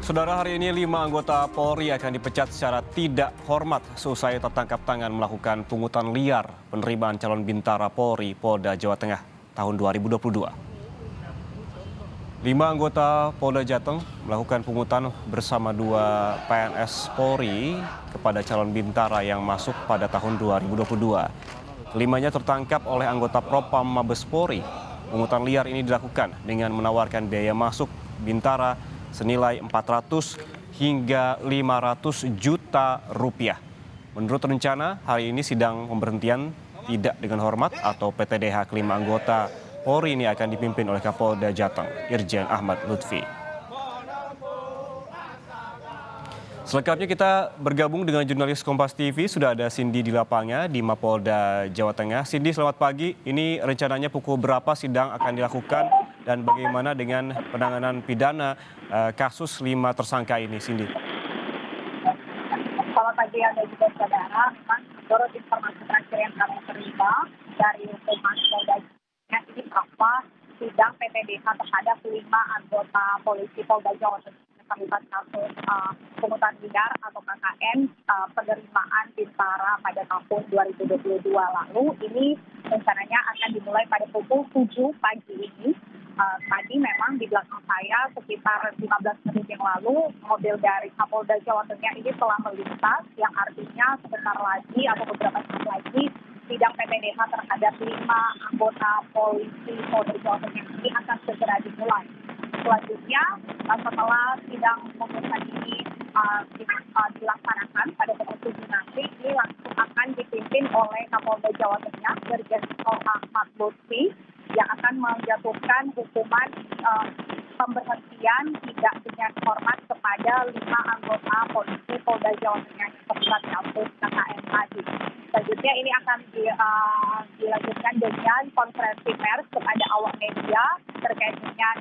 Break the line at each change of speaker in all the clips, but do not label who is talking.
Saudara, hari ini 5 anggota Polri akan dipecat secara tidak hormat seusai tertangkap tangan melakukan pungutan liar penerimaan calon bintara Polri Polda Jawa Tengah tahun 2022. 5 anggota Polda Jateng melakukan pungutan bersama 2 PNS Polri kepada calon bintara yang masuk pada tahun 2022. Kelimanya tertangkap oleh anggota Propam Mabes Polri. Pungutan liar ini dilakukan dengan menawarkan biaya masuk bintara senilai 400 hingga 500 juta rupiah. Menurut rencana, hari ini sidang pemberhentian tidak dengan hormat atau PTDH kelima anggota Polri ini akan dipimpin oleh Kapolda Jateng, Irjen Ahmad Lutfi. Selengkapnya kita bergabung dengan jurnalis Kompas TV, sudah ada Cindy di lapangan di Mapolda Jawa Tengah. Cindy, selamat pagi. Ini rencananya pukul berapa sidang akan dilakukan dan bagaimana dengan penanganan pidana kasus 5 tersangka ini, Cindy?
Selamat pagi Anda juga saudara. Memang menurut informasi terakhir yang kami terima dari Humas Polda Jawa ini bahwa sidang PTDH terhadap 5 anggota polisi Polda Jawa Tengah terlibat kasus pungutan liar atau KKN penerimaan bintara pada tahun 2022 lalu. Ini rencananya akan dimulai pada pukul 7 pagi ini. Tadi memang di belakang saya sekitar 15 menit yang lalu mobil dari Kapolda Jawa Tengah ini telah melintas, yang artinya sebentar lagi atau beberapa saat lagi sidang PTDH terhadap 5 anggota polisi Polda Jawa Tengah ini akan segera dimulai. Selanjutnya setelah sidang pemeriksaan ini dilaksanakan pada pukul 7 nanti, ini langsung akan dipimpin oleh Kapolda Jawa Tengah, Irjen Ahmad Lutfi, yang akan menjatuhkan hukuman pemberhentian tidak dengan hormat kepada 5 anggota polisi Polda Jawa Tengah yang terlibat kasus KKN tadi. Selanjutnya ini akan dilanjutkan dengan konferensi pers kepada awak media terkait dengan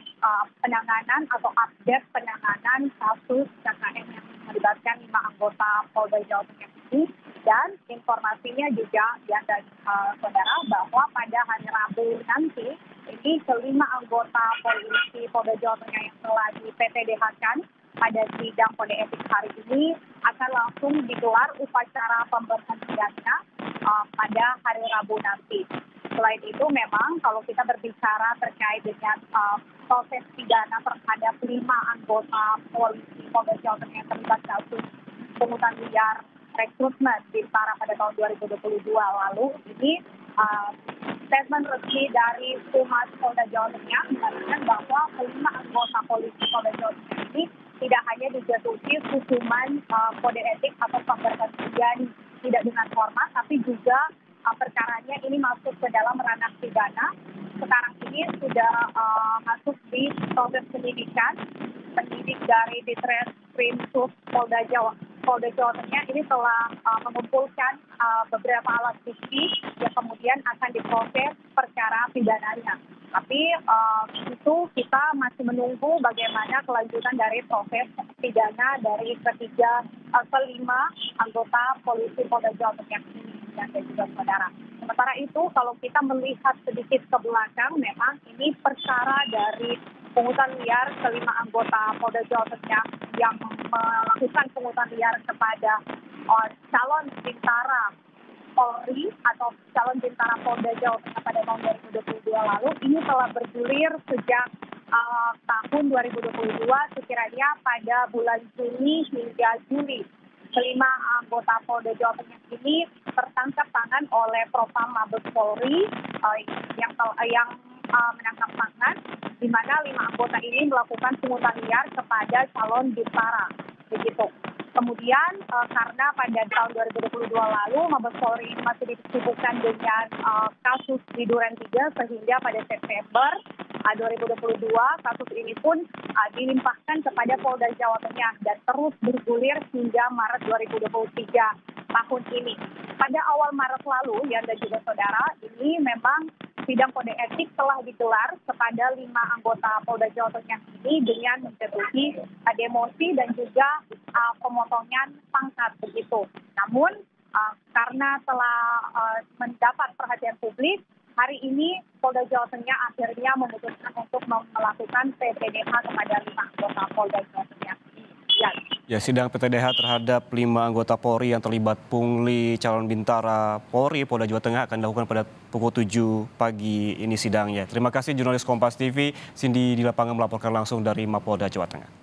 penanganan atau update penanganan kasus KKN yang melibatkan 5 anggota Polda Jawa Tengah ini. Dan informasinya juga ya dan saudara bahwa pada hari Rabu nanti ini kelima anggota polisi Polda Jawa Tengah yang telah di PTDH-kan pada sidang kode etik hari ini akan langsung digelar upacara pemberhentiannya pada hari Rabu nanti. Selain itu memang kalau kita berbicara terkait dengan proses pidana terhadap 5 anggota polisi Polda Jawa Tengah yang terlibat kasus pungutan liar rekrutmen bintara pada tahun 2022 lalu, ini statement resmi dari Humas Polda Jawa Tengah mengatakan bahwa 5 anggota polisi Polda Jawa Tengah ini tidak hanya dijatuhi hukuman kode etik atau pemberhentian tidak dengan hormat, tapi juga perkaranya ini masuk ke dalam ranah pidana. Sekarang ini sudah masuk di proses penyidikan. Penyidik dari Ditreskrim Polda Jawa Tengah ini telah mengumpulkan beberapa alat bukti yang kemudian akan diproses perkara pidananya. Tapi itu kita masih menunggu bagaimana kelanjutan dari proses pidana dari kelima anggota polisi Polda Jawa Tengah ini dan juga saudara. Sementara itu kalau kita melihat sedikit ke belakang, memang ini perkara dari pungutan liar kelima anggota Polda Jawa Tengah yang melakukan pungutan liar kepada calon bintara Polri atau calon bintara Polda Jawa Tengah pada tahun 2022 lalu ini telah bergulir sejak tahun 2022 sekiranya pada bulan Juni hingga Juli. Kelima anggota Polda Jawa Tengah ini tertangkap tangan oleh Propam Mabes Polri yang menangkap tangan, di mana 5 anggota ini melakukan pungutan liar kepada calon bintara. Begitu. Kemudian karena pada tahun 2022 lalu Mabes Polri masih disibukkan dengan kasus di Duren 3 sehingga pada September 2022 kasus ini pun dilimpahkan kepada Polda Jawa Tengah dan terus bergulir hingga Maret 2023 tahun ini. Pada awal Maret lalu, ya dan juga saudara, ini memang sidang kode etik telah digelar kepada 5 anggota Polda Jawa Tengah ini dengan menjatuhi demosi dan juga pemotongan pangkat begitu. Namun karena telah mendapat perhatian publik, hari ini Polda Jawa Tengah akhirnya memutuskan untuk melakukan PTDH kepada 5 anggota Polda Jawa Tengah.
Ya, sidang PTDH terhadap 5 anggota Polri yang terlibat pungli calon Bintara Polri Polda Jawa Tengah akan dilakukan pada pukul 7 pagi ini sidangnya. Terima kasih jurnalis Kompas TV, Cindy di lapangan melaporkan langsung dari Mapolda Jawa Tengah.